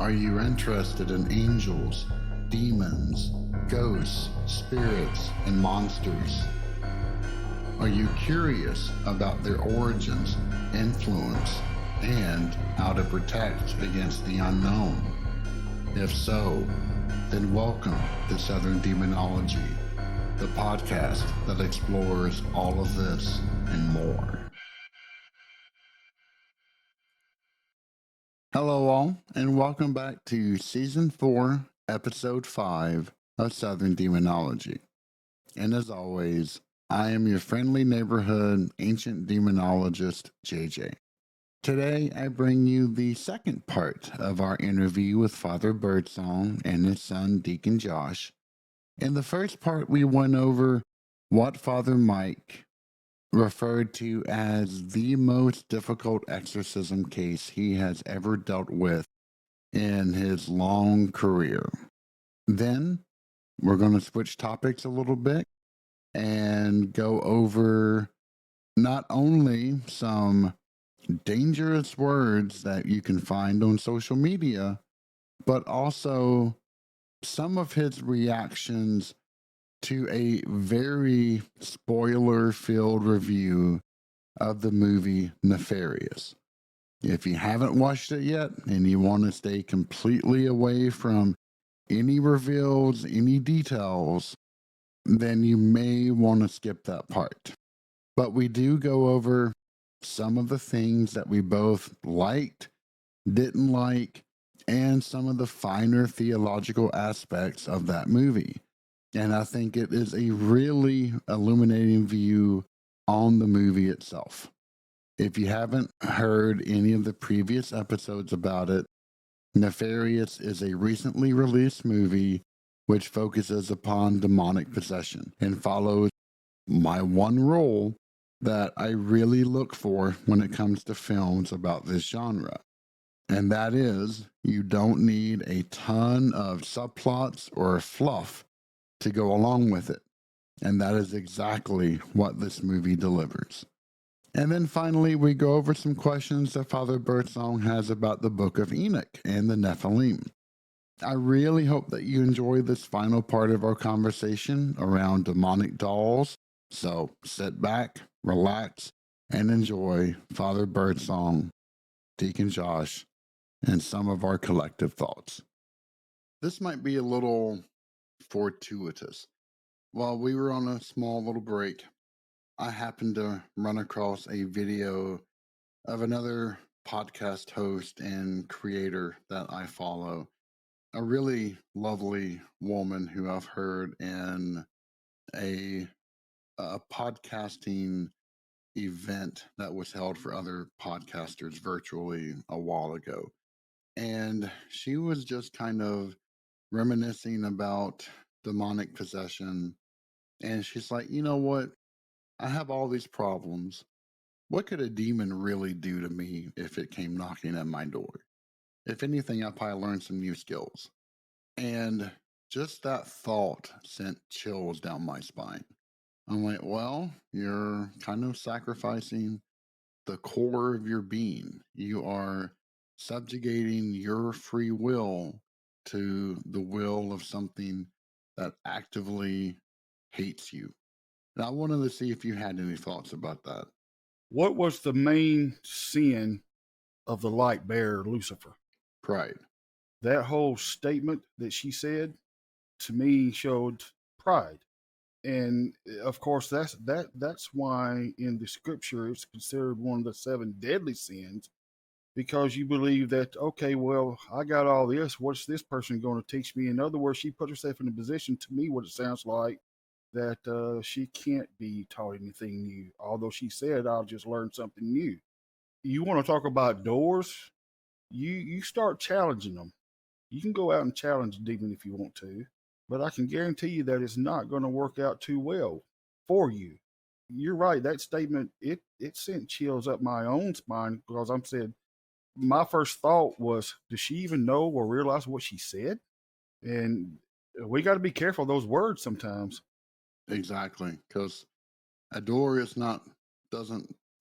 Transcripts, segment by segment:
Are you interested in angels, demons, ghosts, spirits, and monsters? Are you curious about their origins, influence, and how to protect against the unknown? If so, then welcome to Southern Demonology, the podcast that explores all of this and more. Hello all, and welcome back to Season 4, Episode 5 of Southern Demonology. And as always, I am your friendly neighborhood ancient demonologist, JJ. Today, I bring you the second part of our interview with Father Birdsong and his son, Deacon Josh. In the first part, we went over what Father Mike referred to as the most difficult exorcism case he has ever dealt with in his long career. Then we're going to switch topics a little bit and go over not only some dangerous words that you can find on social media, but also some of his reactions to a very spoiler-filled review of the movie Nefarious. If you haven't watched it yet and you want to stay completely away from any reveals, any details, then you may want to skip that part. But we do go over some of the things that we both liked, didn't like, and some of the finer theological aspects of that movie. And I think it is a really illuminating view on the movie itself. If you haven't heard any of the previous episodes about it, Nefarious is a recently released movie which focuses upon demonic possession and follows my one rule that I really look for when it comes to films about this genre. And that is, you don't need a ton of subplots or fluff to go along with it. And that is exactly what this movie delivers. And then finally, we go over some questions that Father Birdsong has about the Book of Enoch and the Nephalim. I really hope that you enjoy this final part of our conversation around demonic dolls. So sit back, relax, and enjoy Father Birdsong, Deacon Josh, and some of our collective thoughts. This might be a little fortuitous. While we were on a small little break, I happened to run across a video of another podcast host and creator that I follow. A really lovely woman who I've heard in a podcasting event that was held for other podcasters virtually a while ago. And she was just kind of reminiscing about demonic possession. And she's like, you know what? I have all these problems. What could a demon really do to me if it came knocking at my door? If anything, I probably learned some new skills. And just that thought sent chills down my spine. I'm like, well, you're kind of sacrificing the core of your being. You are subjugating your free will to the will of something that actively hates you. And I wanted to see if you had any thoughts about that. What was the main sin of the light bearer, Lucifer? Pride. That whole statement that she said to me showed pride. And of course, that's why in the scripture it's considered one of the 7 deadly sins, because you believe that, okay, well, I got all this. What's this person going to teach me? In other words, she put herself in a position, to me, what it sounds like, that she can't be taught anything new. Although she said, I'll just learn something new. You want to talk about doors? You start challenging them. You can go out and challenge a demon if you want to, but I can guarantee you that it's not going to work out too well for you. You're right. That statement, it sent chills up my own spine, because I'm saying, my first thought was, does she even know or realize what she said? And we got to be careful of those words sometimes. Exactly, because a door is not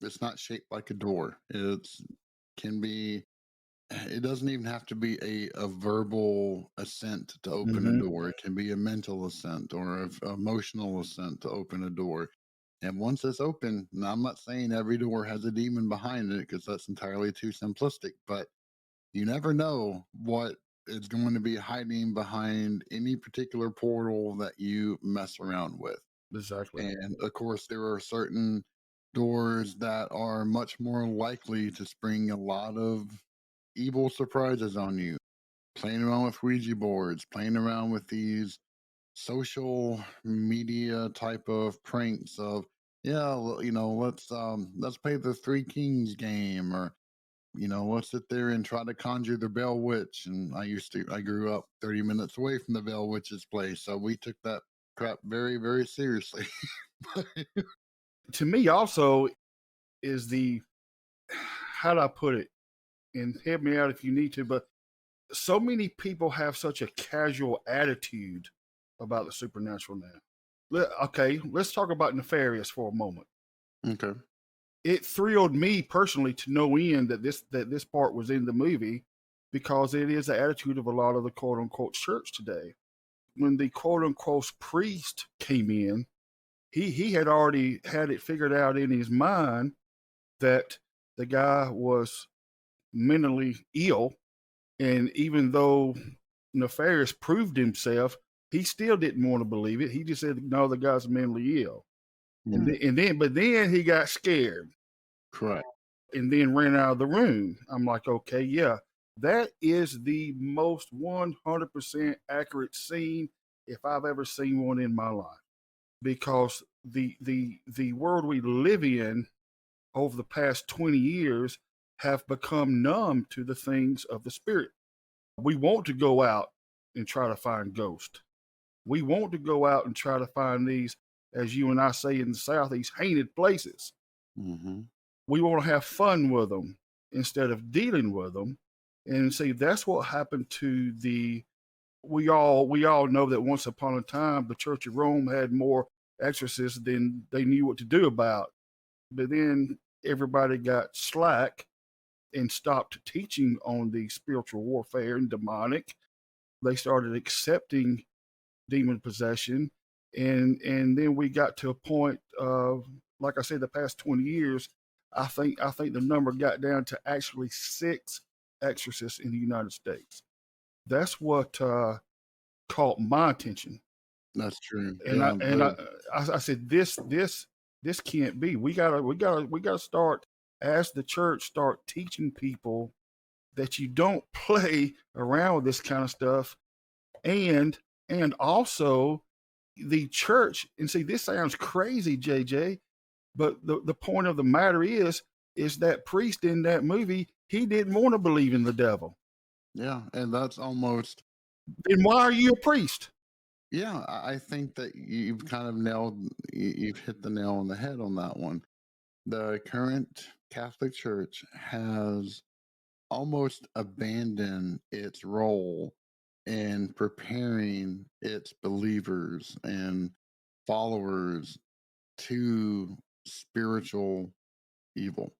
it's not shaped like a door. It can be it doesn't even have to be a verbal assent to open a Mm-hmm. door. It can be a mental assent or an emotional assent to open a door. And once it's open, now I'm not saying every door has a demon behind it because that's entirely too simplistic, but you never know what is going to be hiding behind any particular portal that you mess around with. Exactly. And of course, there are certain doors that are much more likely to spring a lot of evil surprises on you. Playing around with Ouija boards, playing around with these social media type of pranks of, yeah, let's play the Three Kings game, or let's sit there and try to conjure the Bell Witch. And I grew up 30 minutes away from the Bell Witch's place, so we took that crap very, very seriously. To me, also, is the how do I put it? And help me out if you need to, but so many people have such a casual attitude about the supernatural now. Okay, let's talk about Nefarious for a moment. Okay. It thrilled me personally to no end that this part was in the movie, because it is the attitude of a lot of the quote unquote church today. When the quote unquote priest came in, he had already had it figured out in his mind that the guy was mentally ill. And even though Nefarious proved himself, he still didn't want to believe it. He just said, no, the guy's mentally ill. But then he got scared. Correct. And then ran out of the room. I'm like, okay, yeah, that is the most 100% accurate scene if I've ever seen one in my life. Because the world we live in over the past 20 years have become numb to the things of the spirit. We want to go out and try to find ghosts. We want to go out and try to find these, as you and I say in the South, these haunted places. Mm-hmm. We want to have fun with them instead of dealing with them. And see, that's what happened to the. We all know that once upon a time the Church of Rome had more exorcists than they knew what to do about. But then everybody got slack and stopped teaching on the spiritual warfare and demonic. They started accepting demon possession, and then we got to a point of, like I said, the past 20 years. I think the number got down to actually 6 exorcists in the United States. That's what caught my attention. That's true. And I Yeah. and I said, this can't be. We gotta start, as the church, start teaching people that you don't play around with this kind of stuff. And also the church, and see, this sounds crazy, JJ, but the point of the matter is that priest in that movie, he didn't want to believe in the devil. Yeah. And that's almost, Then why are you a priest? yeah, I think that you've kind of you've hit the nail on the head on that one. The current Catholic Church has almost abandoned its role in preparing its believers and followers to spiritual evil.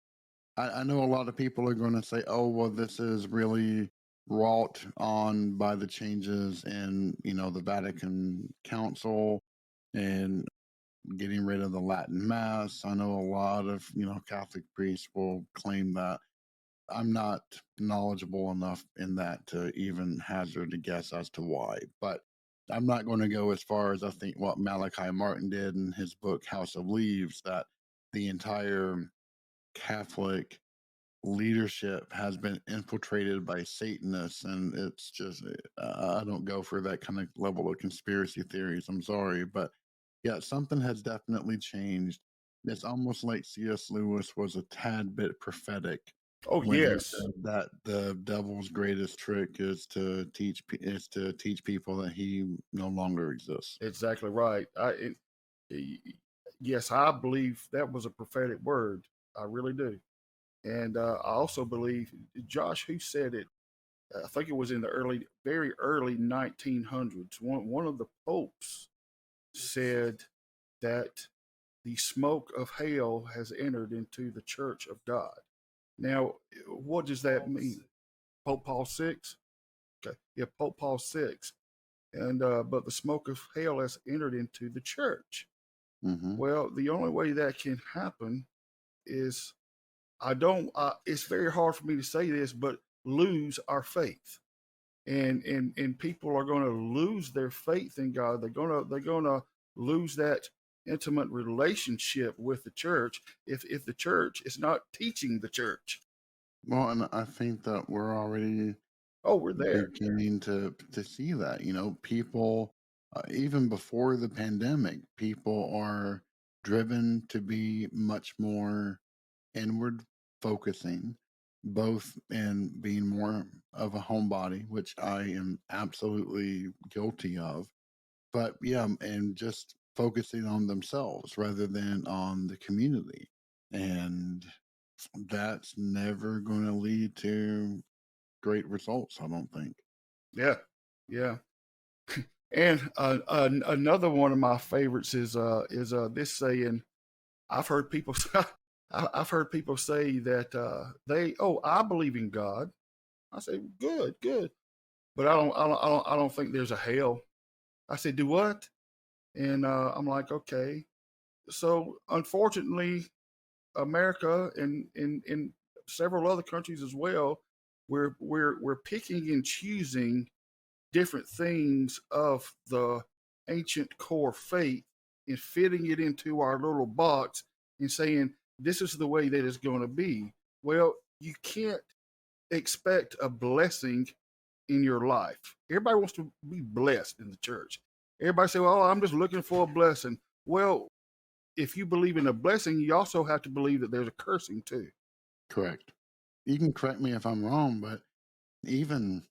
I know a lot of people are going to say, oh, well, this is really wrought on by the changes in, the Vatican Council and getting rid of the Latin Mass. I know a lot of, Catholic priests will claim that. I'm not knowledgeable enough in that to even hazard a guess as to why, but I'm not going to go as far as I think what Malachi Martin did in his book House of Leaves, that the entire Catholic leadership has been infiltrated by Satanists, and it's just I don't go for that kind of level of conspiracy theories. I'm sorry, but yeah, something has definitely changed. It's almost like C.S. Lewis was a tad bit prophetic Oh when he yes, said that the devil's greatest trick is to teach people that he no longer exists. exactly right. Yes, I believe that was a prophetic word. I really do. And I also believe, Josh, who said it? I think it was in the very early 1900s. One of the popes said that the smoke of hell has entered into the church of God. Now, what does that mean? Pope Paul VI. Okay, yeah, Pope Paul VI. And but the smoke of hell has entered into the church. Mm-hmm. Well, the only way that can happen is I don't. It's very hard for me to say this, but lose our faith, and people are going to lose their faith in God. They're gonna lose that intimate relationship with the church if the church is not teaching the church. Well, and I think that we're already Oh, we're there. beginning to see that. People, even before the pandemic, people are driven to be much more inward focusing, both in being more of a homebody, which I am absolutely guilty of, but yeah, and just focusing on themselves rather than on the community. And that's never going to lead to great results, I don't think. Yeah, yeah. And another one of my favorites is this saying. I've heard people I've heard people say that I believe in God. I say good, good, but I don't think there's a hell. I say do what? And I'm like okay. So unfortunately, America and in several other countries as well, we're picking and choosing different things of the ancient core faith and fitting it into our little box and saying this is the way that it's going to be. Well, you can't expect a blessing in your life. Everybody wants to be blessed in the church. Everybody say, "Well, I'm just looking for a blessing." Well, if you believe in a blessing, you also have to believe that there's a cursing too. Correct. You can correct me if I'm wrong, but even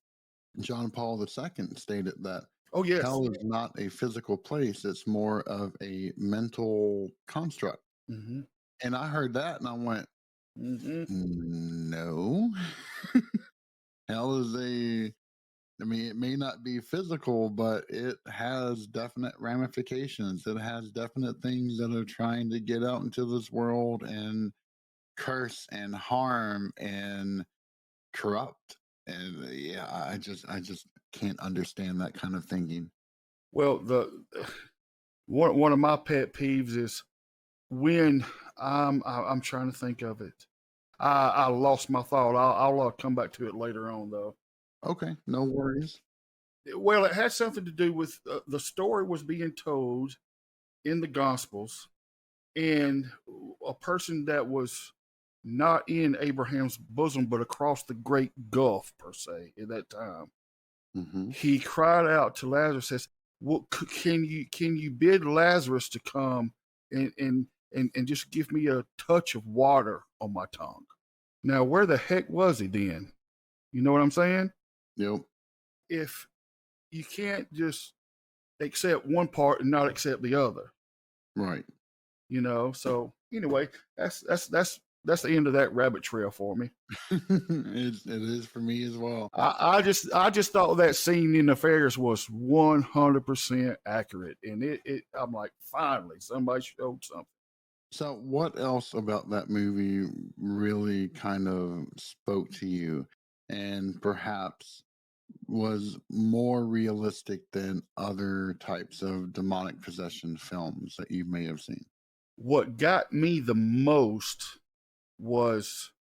John Paul II stated that Oh yes. hell is not a physical place, it's more of a mental construct. Mm-hmm. And I heard that and I went, Mm-hmm. no. Hell is I mean, it may not be physical, but it has definite ramifications. It has definite things that are trying to get out into this world and curse and harm and corrupt. And yeah, I just can't understand that kind of thinking. Well, the one of my pet peeves is when I'm trying to think of it. I lost my thought. I'll come back to it later on though. Okay, no worries. Well, it had something to do with the story was being told in the Gospels, and a person that was not in Abraham's bosom, but across the great gulf per se at that time. Hmm. He cried out to Lazarus, says, "Well, can you bid Lazarus to come and just give me a touch of water on my tongue?" Now, where the heck was he then? You know what I'm saying? Yep. If you can't just accept one part and not accept the other, Right. So anyway, that's the end of that rabbit trail for me. It is for me as well. I just thought that scene in Nefarious was 100% accurate, and it I'm like, finally somebody showed something. So, what else about that movie really kind of spoke to you and perhaps was more realistic than other types of demonic possession films that you may have seen? What got me the most was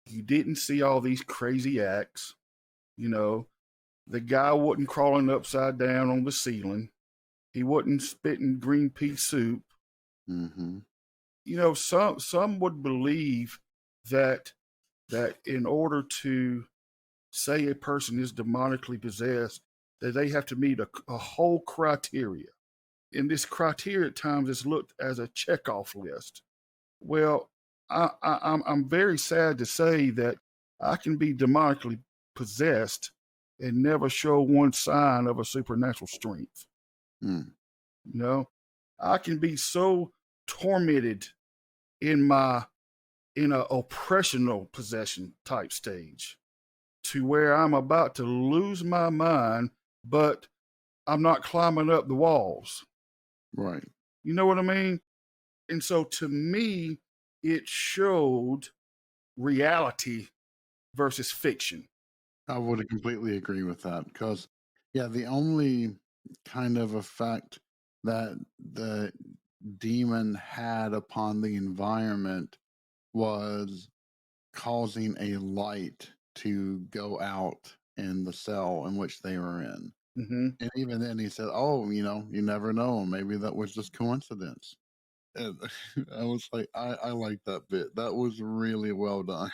you didn't see all these crazy acts. You know, the guy wasn't crawling upside down on the ceiling. He wasn't spitting green pea soup. Hmm. Some would believe that in order to say a person is demonically possessed, that they have to meet a whole criteria. And this criteria at times is looked as a checkoff list. Well, I'm very sad to say that I can be demonically possessed and never show one sign of a supernatural strength. Mm. You know, I can be so tormented in my in a oppressional possession type stage to where I'm about to lose my mind, but I'm not climbing up the walls. Right. You know what I mean? And so to me, it showed reality versus fiction. I would completely agree with that because, yeah, the only kind of effect that the demon had upon the environment was causing a light to go out in the cell in which they were in. Hmm. And even then, he said, "Oh, you never know. Maybe that was just coincidence." And I was like, I like that bit. That was really well done.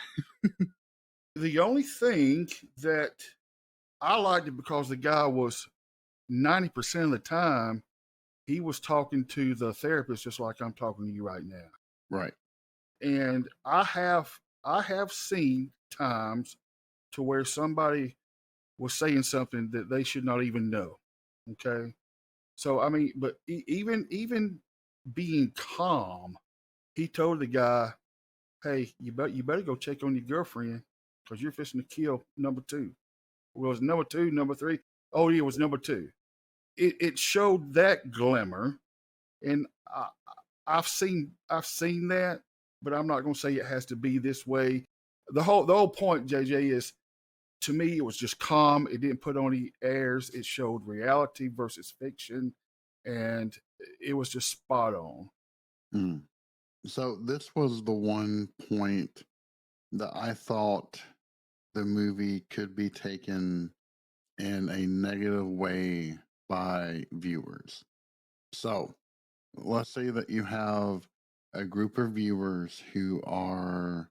The only thing that I liked it because the guy was 90% of the time he was talking to the therapist just like I'm talking to you right now. Right. And I have seen times to where somebody was saying something that they should not even know. Okay. So I mean, but even being calm, he told the guy, "Hey, you better go check on your girlfriend because you're fixing to kill number two." Well, it was number two, number three. Oh, yeah, it was number two. It showed that glimmer, and I've seen that, but I'm not going to say it has to be this way. The whole point, JJ, is to me it was just calm. It didn't put on any airs. It showed reality versus fiction, and it was just spot on. Mm. So this was the one point that I thought the movie could be taken in a negative way by viewers. So let's say that you have a group of viewers who are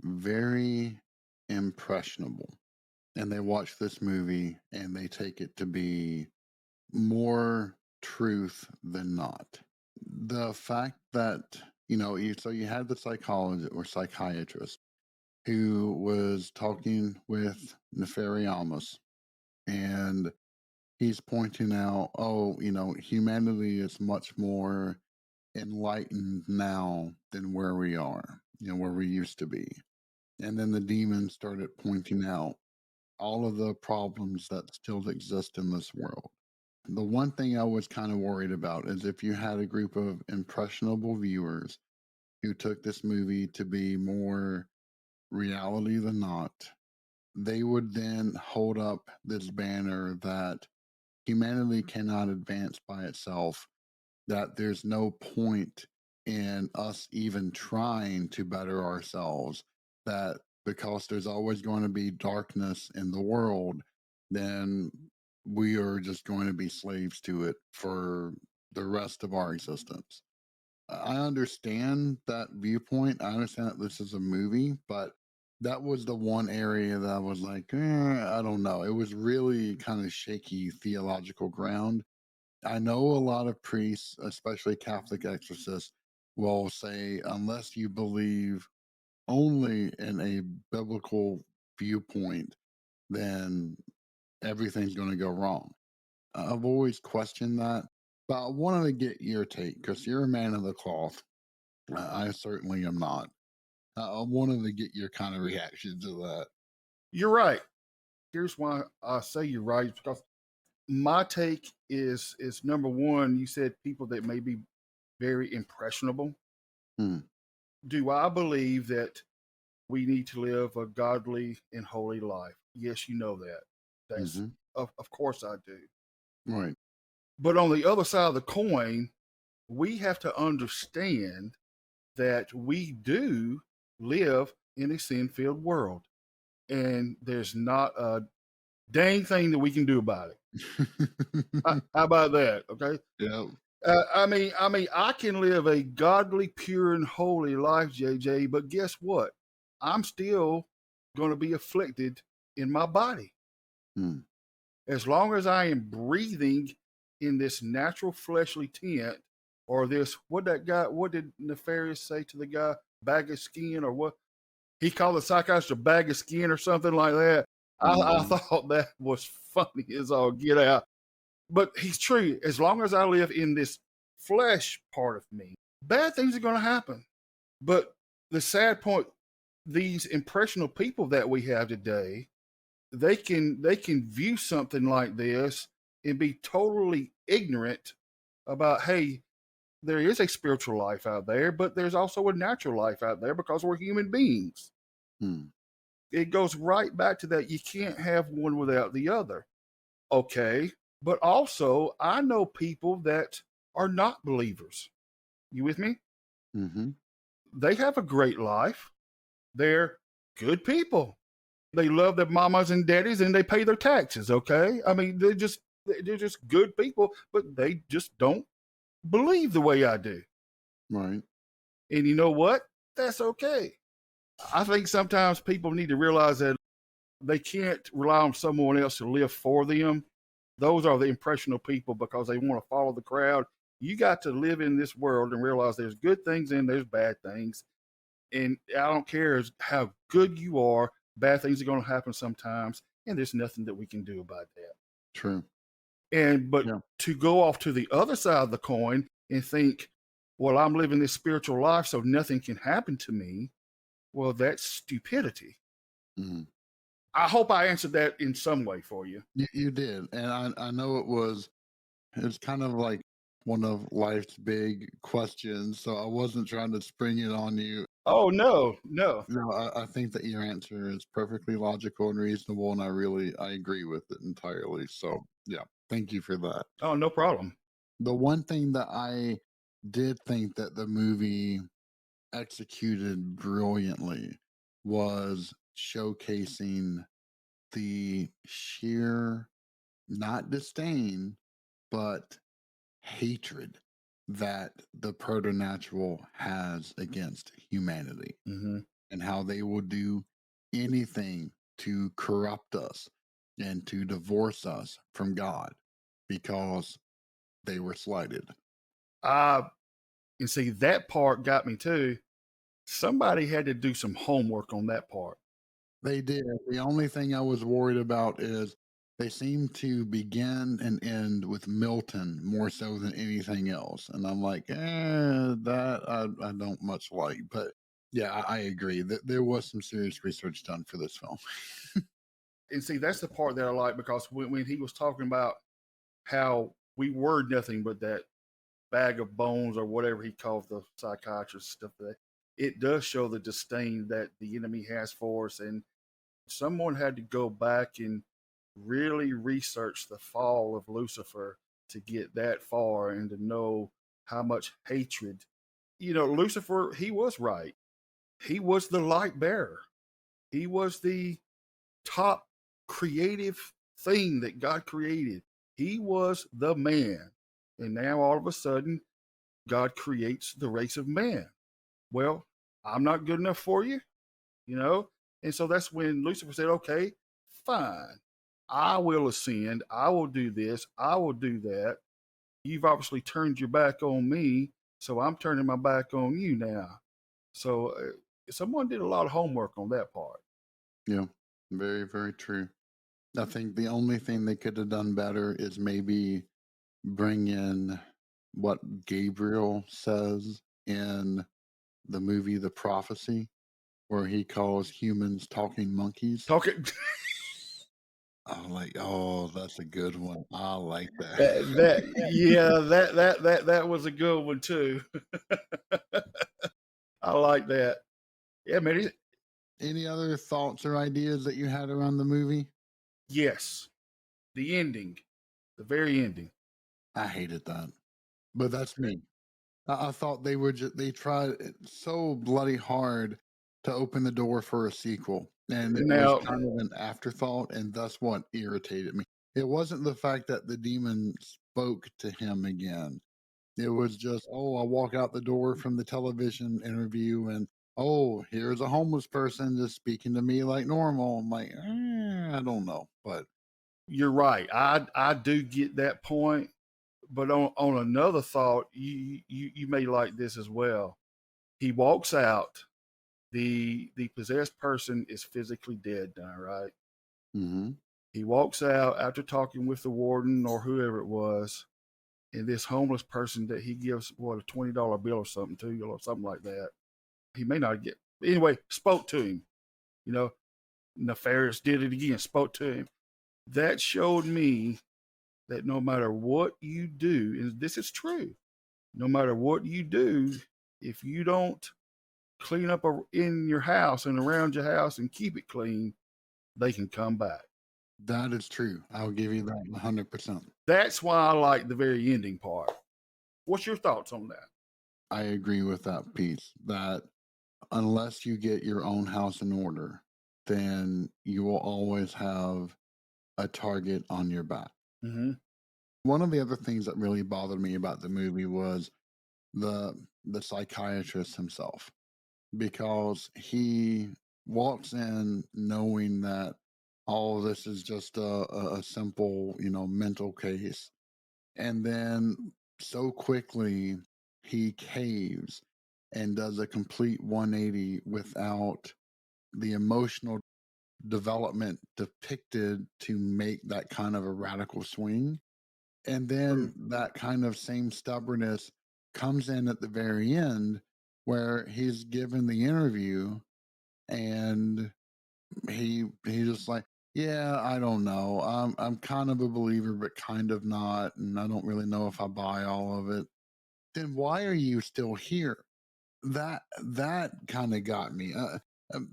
very impressionable and they watch this movie and they take it to be more truth than not. The fact that, you had the psychologist or psychiatrist who was talking with Nefarious, and he's pointing out, oh, humanity is much more enlightened now than where we are, where we used to be. And then the demon started pointing out all of the problems that still exist in this world. The one thing I was kind of worried about is if you had a group of impressionable viewers who took this movie to be more reality than not, they would then hold up this banner that humanity cannot advance by itself, that there's no point in us even trying to better ourselves, that because there's always going to be darkness in the world, then we are just going to be slaves to it for the rest of our existence. I understand that viewpoint. I understand that this is a movie, but that was the one area that I was like, I don't know. It was really kind of shaky theological ground. I know a lot of priests, especially Catholic exorcists, will say, unless you believe only in a biblical viewpoint, then everything's going to go wrong. I've always questioned that, but I wanted to get your take because you're a man of the cloth. I certainly am not. I wanted to get your kind of reaction to that. You're right. Here's why I say you're right, because my take is number one. You said people that may be very impressionable. Hmm. Do I believe that we need to live a godly and holy life? Yes, you know that. That's Mm-hmm. of course I do. Right. But on the other side of the coin, we have to understand that we do live in a sin-filled world, and there's not a dang thing that we can do about it. How about that? Okay. Yeah. I mean, I can live a godly, pure, and holy life, JJ. But guess what? I'm still going to be afflicted in my body Hmm. as long as I am breathing in this natural fleshly tent, or this what that guy. What did Nefarious say to the guy? Bag of skin, or what? He called the psychiatrist a bag of skin, or something like that. I Mm-hmm. thought that was funny as all get out. But he's true. As long as I live in this flesh part of me, bad things are going to happen. But the sad point, these impressionable people that we have today, they can view something like this and be totally ignorant about, hey, there is a spiritual life out there, but there's also a natural life out there because we're human beings. Hmm. it goes right back to that. You can't have one without the other. Okay. But also, I know people that are not believers. You with me? Mm-hmm. They have a great life. They're good people. They love their mamas and daddies and they pay their taxes. Okay. I mean, they're just good people, but they just don't believe the way I do. Right. And you know what? That's okay. I think sometimes people need to realize that they can't rely on someone else to live for them. Those are the impressionable people because they want to follow the crowd. You got to live in this world and realize there's good things and there's bad things. And I don't care how good you are, bad things are going to happen sometimes. And there's nothing that we can do about that. True. But Yeah. to go off to the other side of the coin and think, well, I'm living this spiritual life, so nothing can happen to me. Well, that's stupidity. Mm-hmm. I hope I answered that in some way for you. You did. And I know it's kind of like one of life's big questions. So I wasn't trying to spring it on you. Oh, no, no. No, I think that your answer is perfectly logical and reasonable, and I agree with it entirely. So yeah, thank you for that. Oh, no problem. The one thing that I did think that the movie executed brilliantly was showcasing the sheer, not disdain, but hatred that the preternatural has against humanity, Mm-hmm. and how they will do anything to corrupt us and to divorce us from God because they were slighted. And see, that part got me too. Somebody had to do some homework on that part. They did. The only thing I was worried about is they seem to begin and end with Milton more so than anything else. And I'm like, that I don't much like. But yeah, I agree that there was some serious research done for this film. And see, that's the part that I like because when he was talking about how we were nothing but that bag of bones or whatever he called the psychiatrist stuff, that it does show the disdain that the enemy has for us. And someone had to go back and really research the fall of Lucifer to get that far and to know how much hatred. Lucifer, he was right. He was the light bearer. He was the top creative thing that God created. He was the man. And now all of a sudden, God creates the race of man. Well, I'm not good enough for you, you know? And so that's when Lucifer said, okay, fine. I will ascend. I will do this. I will do that. You've obviously turned your back on me. So I'm turning my back on you now. So someone did a lot of homework on that part. Yeah, very, very true. I think the only thing they could have done better is maybe bring in what Gabriel says in the movie The Prophecy, where he calls humans talking monkeys. Talking. Oh, that's a good one. I like that. That was a good one too. I like that. Yeah, man. Any other thoughts or ideas that you had around the movie? Yes, the ending, the very ending. I hated that, but that's me. I thought they tried so bloody hard to open the door for a sequel, and it was Now, kind of an afterthought, and that's what irritated me. It wasn't the fact that the demon spoke to him again. It was just, oh, I walk out the door from the television interview, and oh, here's a homeless person just speaking to me like normal. I'm like, I don't know, but you're right. I do get that point, but on another thought, you may like this as well. He walks out. The possessed person is physically dead now, right? mm-hmm. He walks out after talking with the warden or whoever it was, and this homeless person that he gives what a $20 bill or something to, or something like that. He may not get anyway. Spoke to him. You know, Nefarious did it again. Spoke to him. That showed me that no matter what you do, and this is true, no matter what you do, if you don't clean up in your house and around your house and keep it clean, they can come back. That is true. I'll give you that 100%. That's why I like the very ending part. What's your thoughts on that? I agree with that piece, that unless you get your own house in order, then you will always have a target on your back. Mm-hmm. One of the other things that really bothered me about the movie was the psychiatrist himself, because he walks in knowing that all of this is just a simple, mental case, and then so quickly he caves and does a complete 180 without the emotional development depicted to make that kind of a radical swing. And then that kind of same stubbornness comes in at the very end, where he's given the interview and he just like, yeah, I don't know, I'm kind of a believer but kind of not, and I don't really know if I buy all of it. Then why are you still here? That kind of got me. Um,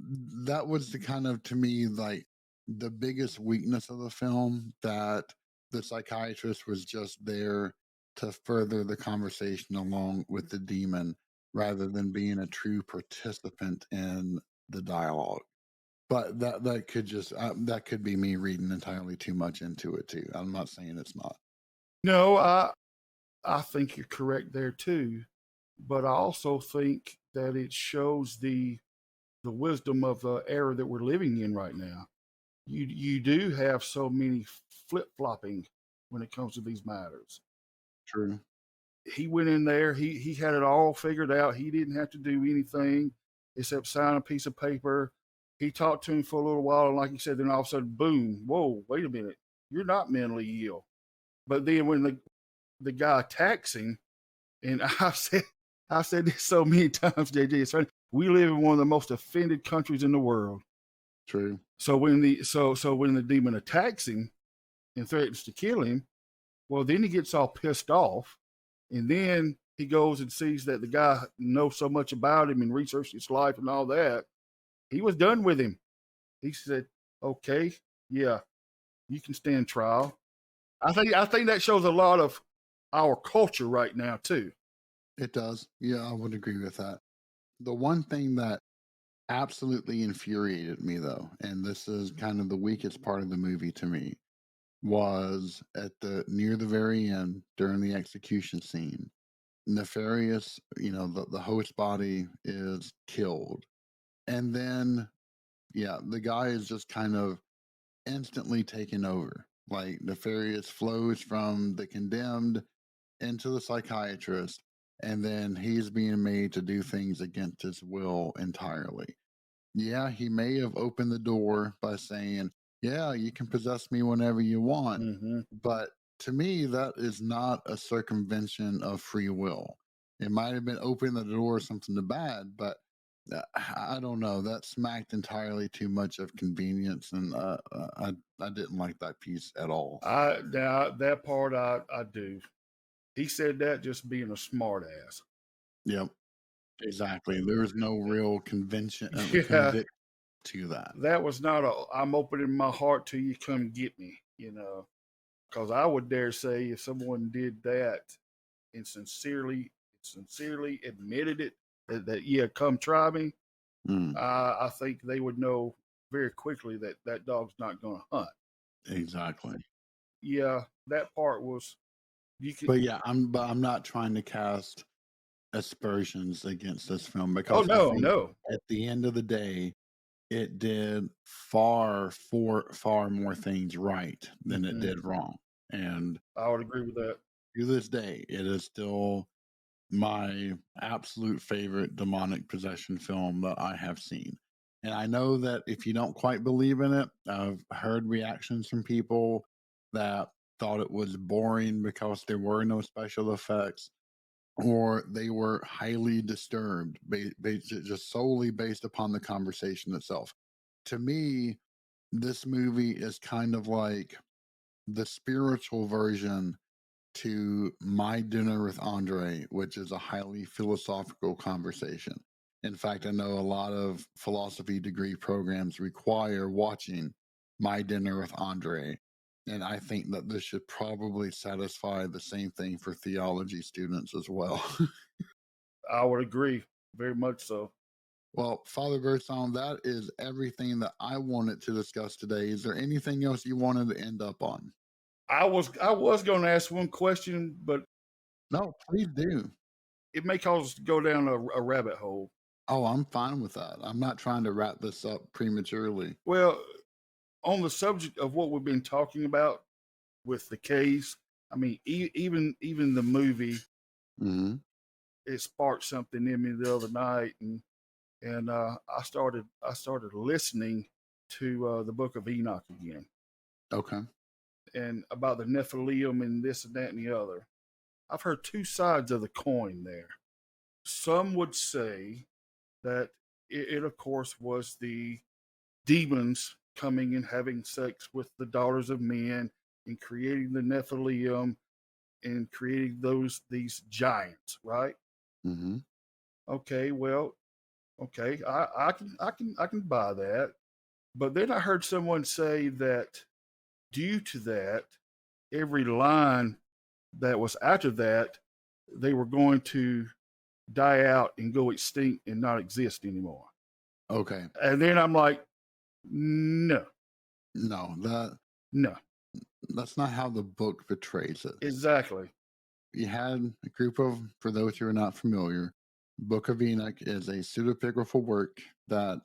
that was the kind of, to me, like, the biggest weakness of the film, that the psychiatrist was just there to further the conversation along with the demon rather than being a true participant in the dialogue. But that could be me reading entirely too much into it too. I'm not saying it's not. No, I think you're correct there too, but I also think that it shows the wisdom of the era that we're living in right now. You do have so many flip flopping when it comes to these matters. True. He went in there, he had it all figured out. He didn't have to do anything except sign a piece of paper. He talked to him for a little while, and like you said, then all of a sudden, boom, whoa, wait a minute, you're not mentally ill. But then when the guy attacks him, and I said this so many times, JJ, it's funny. We live in one of the most offended countries in the world. True. So when the demon attacks him and threatens to kill him, well, then he gets all pissed off, and then he goes and sees that the guy knows so much about him and researched his life and all that. He was done with him. He said, "Okay, yeah, you can stand trial." I think that shows a lot of our culture right now too. It does. Yeah, I would agree with that. The one thing that absolutely infuriated me, though, and this is kind of the weakest part of the movie to me, was at the near the very end during the execution scene. Nefarious, the host body is killed. And then, yeah, the guy is just kind of instantly taken over. Like, Nefarious flows from the condemned into the psychiatrist, and then he's being made to do things against his will entirely. Yeah, he may have opened the door by saying, yeah, you can possess me whenever you want. Mm-hmm. But to me, that is not a circumvention of free will. It might have been opening the door or something to bad, but I don't know. That smacked entirely too much of convenience, and I didn't like that piece at all. Now that part I do. He said that just being a smart ass. Yep, exactly. There's no real Yeah, conviction to that. that was not a. I'm opening my heart to you. Come get me. Because I would dare say if someone did that and sincerely admitted it, that yeah, come try me. Mm, I think they would know very quickly that that dog's not going to hunt. exactly. Yeah, that part was you could. But yeah, I'm not trying to cast aspersions against this film, Oh because I no, think no. at the end of the day, it did far more things right than it Mm-hmm. did wrong. And I would agree with that. to this day, it is still my absolute favorite demonic possession film that I have seen. And I know that if you don't quite believe in it, I've heard reactions from people that thought it was boring because there were no special effects, or they were highly disturbed, just solely based upon the conversation itself. To me, this movie is kind of like the spiritual version to My Dinner with Andre, which is a highly philosophical conversation. In fact, I know a lot of philosophy degree programs require watching My Dinner with Andre. And I think that this should probably satisfy the same thing for theology students as well. I would agree, very much so. Well, Father Birdsong, that is everything that I wanted to discuss today. Is there anything else you wanted to end up on? I was going to ask one question, but No, please do. it may cause us to go down a rabbit hole. Oh, I'm fine with that. I'm not trying to wrap this up prematurely. Well, on the subject of what we've been talking about with the case, I mean, even the movie, Mm-hmm. it sparked something in me the other night, and I started listening to the Book of Enoch again, Okay. and about the Nephilim and this and that and the other. I've heard two sides of the coin there. Some would say that it of course, was the demons coming and having sex with the daughters of men and creating the Nephilim and creating these giants, right? Mm-hmm. Okay, well, okay, I can buy that. But then I heard someone say that due to that, every line that was after that, they were going to die out and go extinct and not exist anymore. Okay. And then I'm like, no, No, no, that's not how the book portrays it. exactly. You had a group of, for those who are not familiar, Book of Enoch is a pseudepigraphal work that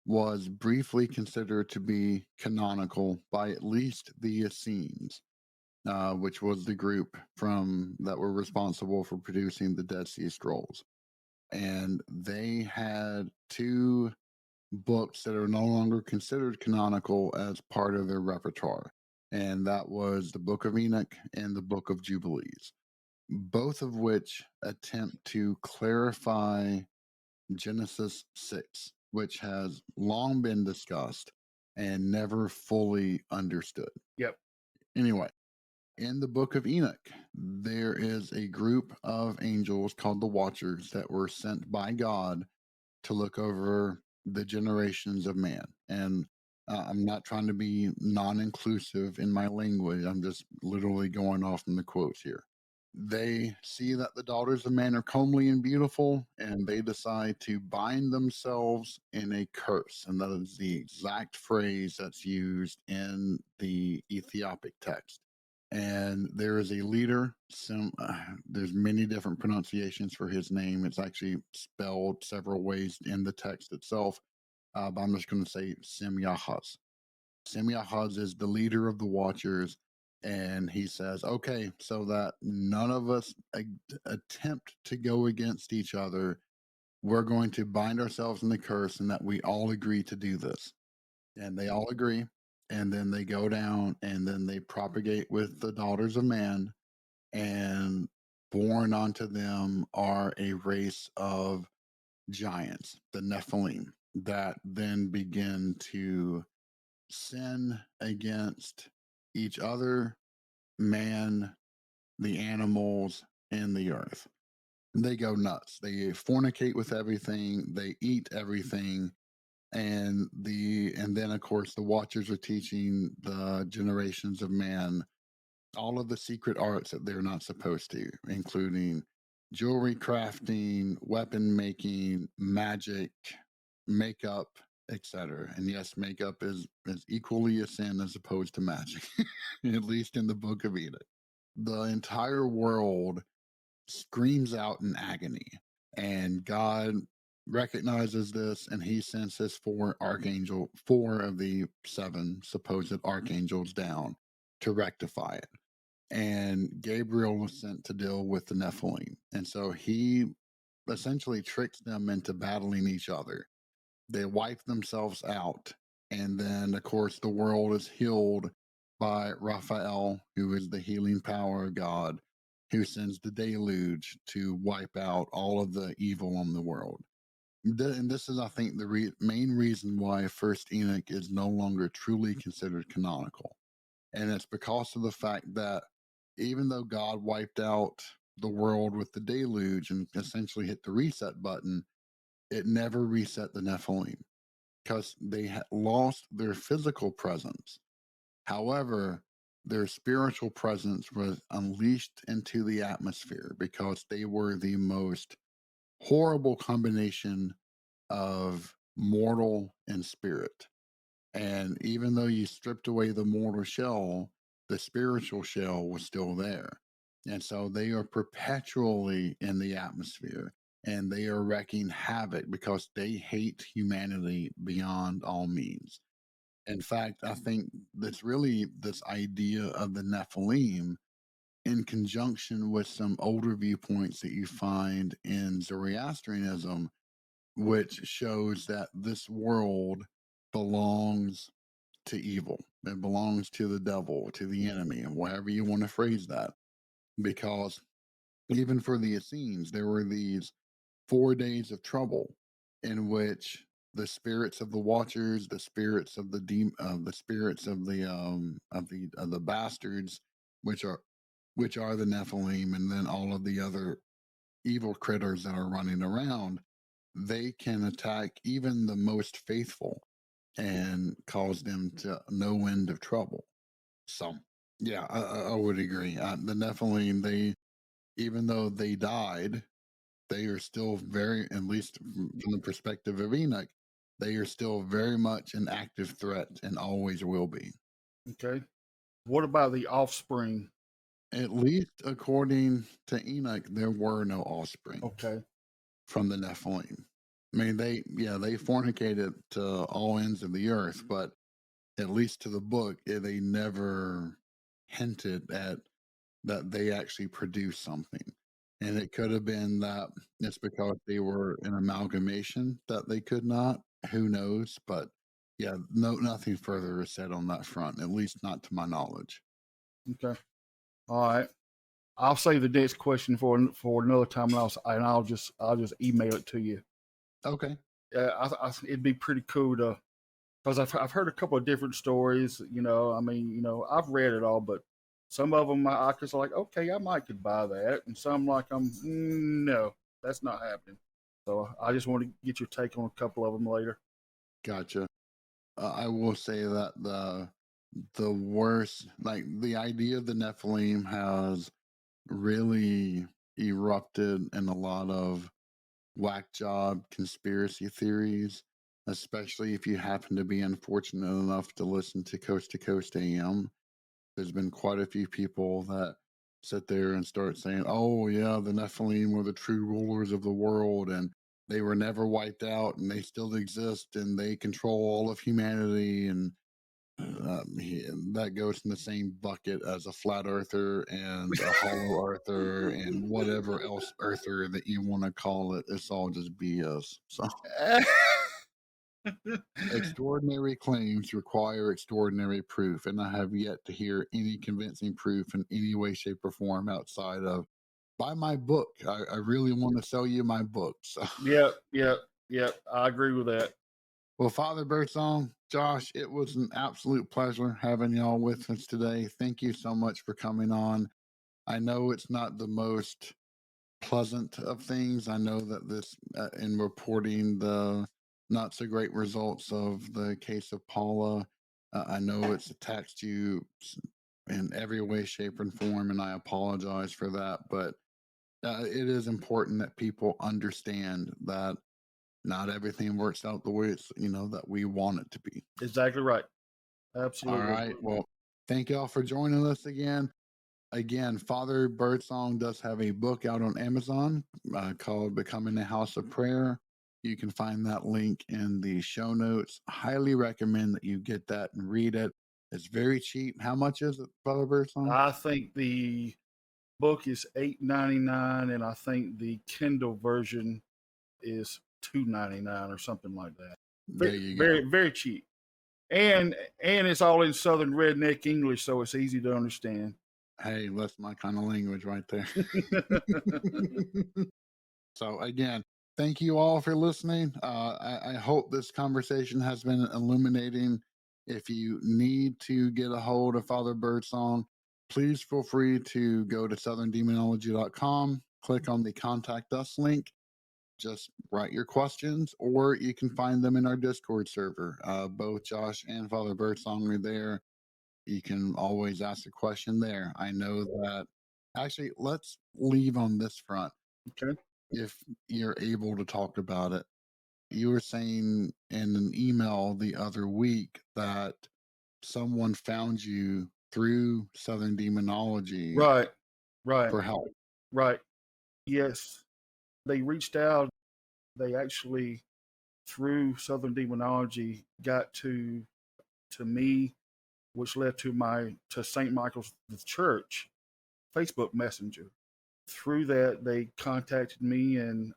was briefly considered to be canonical by at least the Essenes, which was the group from that were responsible for producing the Dead Sea Scrolls. And they had two books that are no longer considered canonical as part of their repertoire. And that was the Book of Enoch and the Book of Jubilees, both of which attempt to clarify Genesis 6, which has long been discussed and never fully understood. Yep. Anyway, in the Book of Enoch, there is a group of angels called the Watchers that were sent by God to look over the generations of man. And I'm not trying to be non inclusive in my language, I'm just literally going off from the quotes here. They see that the daughters of man are comely and beautiful, and they decide to bind themselves in a curse. And that is the exact phrase that's used in the Ethiopic text. And there is a leader. There's many different pronunciations for his name. It's actually spelled several ways in the text itself. But I'm just going to say Semyahaz. Semyahaz is the leader of the Watchers, and he says, "Okay, so that none of us attempt to go against each other, we're going to bind ourselves in the curse, and that we all agree to do this." And they all agree, and then they go down, and then they propagate with the daughters of man, and born onto them are a race of giants, the Nephilim, that then begin to sin against each other, man, the animals, and the earth. They go nuts. They fornicate with everything, they eat everything, and then of course the Watchers are teaching the generations of man all of the secret arts that they're not supposed to, including jewelry crafting, weapon making, magic, makeup, etc. And yes, makeup is equally a sin as opposed to magic, at least in the Book of Enoch. The entire world screams out in agony, and God recognizes this, and he sends his four of the seven supposed archangels down to rectify it. And Gabriel was sent to deal with the Nephilim. And so he essentially tricks them into battling each other. They wipe themselves out. And then, of course, the world is healed by Raphael, who is the healing power of God, who sends the deluge to wipe out all of the evil on the world. And this is, I think, the main reason why First Enoch is no longer truly considered canonical. And it's because of the fact that even though God wiped out the world with the deluge and essentially hit the reset button, it never reset the Nephilim because they lost their physical presence. However, their spiritual presence was unleashed into the atmosphere because they were the most horrible combination of mortal and spirit. And even though you stripped away the mortal shell, the spiritual shell was still there. And so they are perpetually in the atmosphere and they are wreaking havoc because they hate humanity beyond all means. In fact, I think that's really this idea of the Nephilim in conjunction with some older viewpoints that you find in Zoroastrianism, which shows that this world belongs to evil. It belongs to the devil, to the enemy, and whatever you want to phrase that. Because even for the Essenes, there were these 4 days of trouble in which the spirits of the watchers, the spirits of the spirits of the bastards, which are the Nephilim, and then all of the other evil critters that are running around, they can attack even the most faithful and cause them to no end of trouble. So, yeah, I would agree. The Nephilim, they, even though they died, they are still very, at least from the perspective of Enoch, they are still very much an active threat and always will be. Okay. What about the offspring? At least according to Enoch, there were no offspring Okay. from the Nephilim. I mean, they fornicated to all ends of the earth, but at least to the book, they never hinted at that they actually produced something. And it could have been that it's because they were an amalgamation that they could not. Who knows? But yeah, nothing further is said on that front, at least not to my knowledge. Okay. All right. I'll save the next question for another time, and I'll just email it to you. Okay. It'd be pretty cool to, because I've heard a couple of different stories. I mean, I've read it all, but some of them I just like, okay, I might could buy that, and some like no, that's not happening. So I just want to get your take on a couple of them later. Gotcha. I will say that the worst, like the idea of the Nephilim has really erupted in a lot of whack job conspiracy theories, especially if you happen to be unfortunate enough to listen to Coast AM. There's been quite a few people that sit there and start saying, oh, yeah, the Nephilim were the true rulers of the world and they were never wiped out and they still exist and they control all of humanity. And that goes in the same bucket as a flat earther and a hollow earther and whatever else earther that you want to call it. It's all just BS. So extraordinary claims require extraordinary proof, and I have yet to hear any convincing proof in any way, shape, or form outside of buy my book. I really want to sell you my book. So Yep. I agree with that. well, Father Birdsong, Josh, it was an absolute pleasure having y'all with us today. Thank you so much for coming on. I know it's not the most pleasant of things. I know that this, in reporting the not so great results of the case of Paula, I know it's taxed you in every way, shape, and form, and I apologize for that. But it is important that people understand that not everything works out the way it's that we want it to be. Exactly right. All Absolutely. right. Well, thank y'all for joining us again. Again, Father Birdsong does have a book out on Amazon called Becoming a House of Prayer. You can find that link in the show notes. Highly recommend that you get that and read it. It's very cheap. How much is it, Father Birdsong? I think the book is $8.99, and I think the Kindle version is $2.99 or something like that. There you Very, go. very cheap, and it's all in Southern redneck English, so it's easy to understand. Hey, that's my kind of language right there. So again, thank you all for listening. I hope this conversation has been illuminating. If you need to get a hold of Father Birdsong, please feel free to go to southerndemonology.com, click on the contact us link. just write your questions, or you can find them in our Discord server. Both Josh and Father Birdsong are there. You can always ask a question there. I know that. Actually, let's leave on this front. Okay. If you're able to talk about it, you were saying in an email the other week that someone found you through Southern Demonology Right. Right. for help. Right. Yes. They reached out. They actually, through Southern Demonology, got to me, which led to St. Michael's the Church Facebook Messenger. Through that, they contacted me and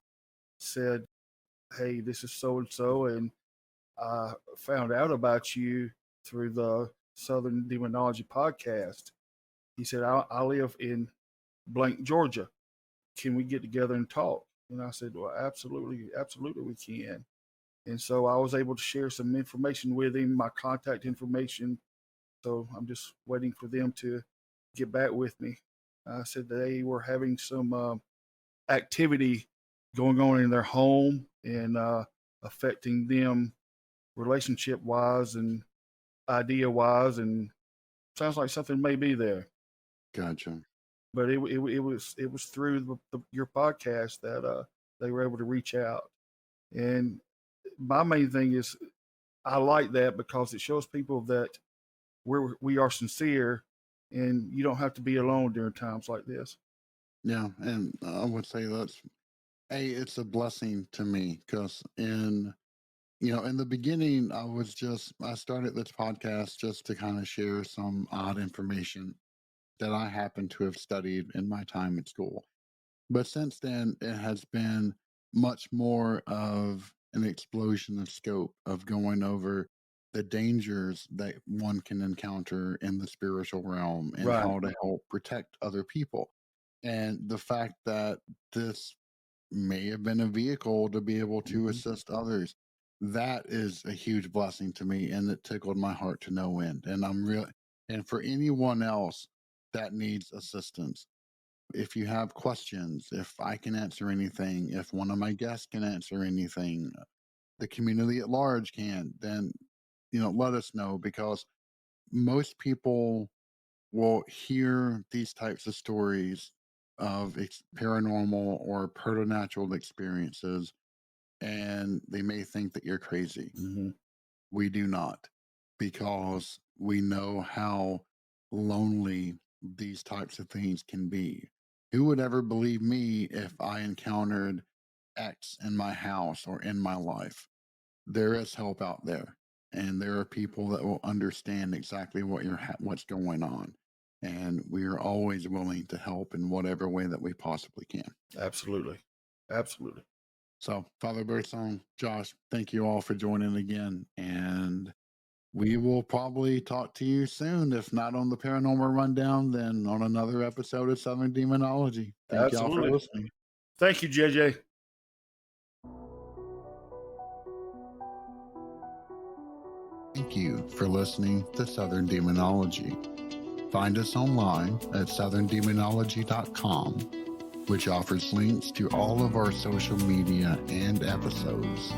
said, "Hey, this is so and so, and I found out about you through the Southern Demonology podcast." He said, I live in blank, Georgia. Can we get together and talk?" And I said, "Well, absolutely, absolutely, we can." And so I was able to share some information with him, my contact information. So I'm just waiting for them to get back with me. I said they were having some activity going on in their home and affecting them relationship wise and idea wise, and sounds like something may be there. Gotcha. But it was through your podcast that they were able to reach out. And my main thing is I like that because it shows people that we are sincere, and you don't have to be alone during times like this. Yeah, and I would say it's a blessing to me because in the beginning, I started this podcast just to kind of share some odd information that I happen to have studied in my time at school. But since then, it has been much more of an explosion of scope of going over the dangers that one can encounter in the spiritual realm and Right. how to help protect other people. And the fact that this may have been a vehicle to be able to assist others, that is a huge blessing to me. And it tickled my heart to no end. And for anyone else that needs assistance, if you have questions, if I can answer anything, if one of my guests can answer anything, the community at large can, then, let us know, because most people will hear these types of stories of paranormal or preternatural experiences, and they may think that you're crazy. We do not, because we know how lonely these types of things can be. Who would ever believe me if I encountered X in my house or in my life? There is help out there, and there are people that will understand exactly what's going on, and we are always willing to help in whatever way that we possibly can. Absolutely. Absolutely. So, Father Birdsong, Josh, thank you all for joining again, and we will probably talk to you soon, if not on the Paranormal Rundown, then on another episode of Southern Demonology. Thank y'all for Absolutely. listening. Thank you, JJ. Thank you for listening to Southern Demonology. Find us online at southerndemonology.com, which offers links to all of our social media and episodes.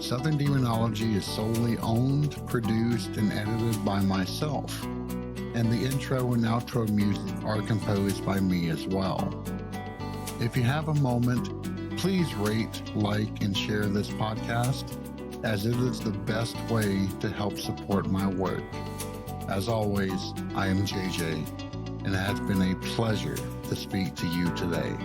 Southern Demonology is solely owned, produced, and edited by myself, and the intro and outro music are composed by me as well. If you have a moment, please rate, like, and share this podcast, as it is the best way to help support my work. As always, I am JJ, and it has been a pleasure to speak to you today.